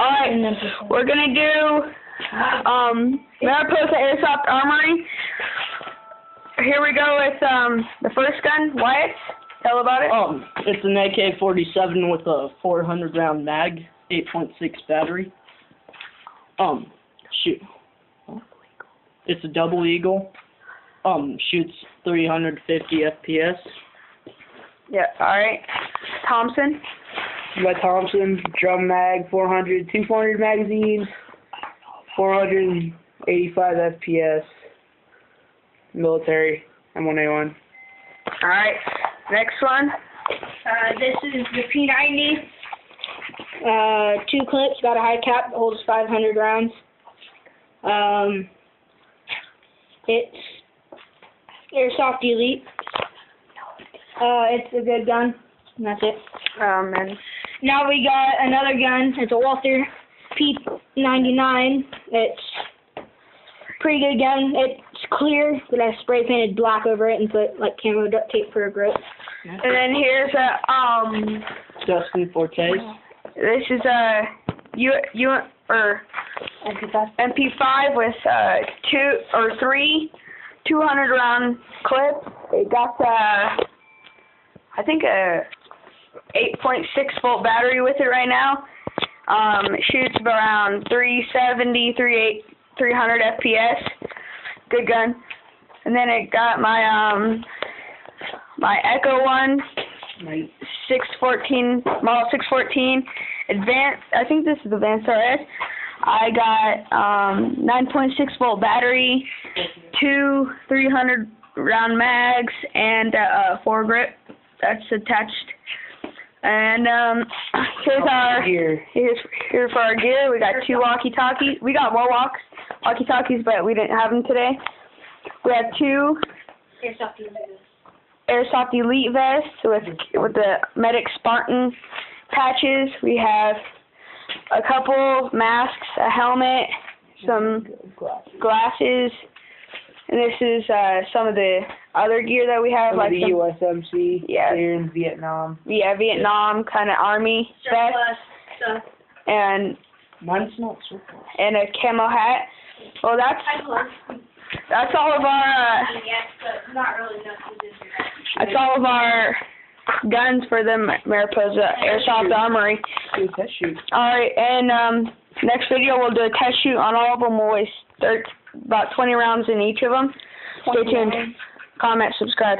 Alright, we're gonna do Mariposa Airsoft Armory. Here we go with the first gun. Wyatt, tell about it. It's an AK-47 with a 400 round mag, 8.6 battery. Shoot. It's a double eagle. Shoots 350 FPS. Yeah, alright. Thompson. My Thompson drum mag, 400, 200 magazines, 485 FPS. Military M1A1. Alright, next one. This is the P90. 2 clips, got a high cap, holds 500 rounds. It's Airsoft Elite. It's a good gun. And that's it. And now we got another gun. It's a Walther P99. It's a pretty good gun. It's clear, but I spray painted black over it and put like camo duct tape for a grip. and then here's a Dustin Fortes. this is a MP5 with 200 round clip. It got I think a 8.6 volt battery with it right now. It shoots around 370, 300 FPS. Good gun. And then it got my my Echo one, 614 model 614 advanced. I think this is advanced RS. I got 9.6 volt battery, 2 300 round mags, and a foregrip that's attached. And here's our gear. Here for our gear. We got 2 walkie-talkies. We got more walkie-talkies, but we didn't have them today. We have 2 Airsoft Elite vests with the Medic Spartan patches. We have a couple masks, a helmet, some glasses, and this is some of the other gear that we have, like the USMC. Yeah. Here in Vietnam. Yeah, Vietnam kind of army vest, Stuff. and Mine's not surplus. and a camo hat. Well, that's all of our that's all of our guns for the Mariposa Airsoft Armory. Do a test shoot. Alright, and next video we'll do a test shoot on all of them. We'll waste about 20 rounds in each of them. Stay tuned. Comment, subscribe.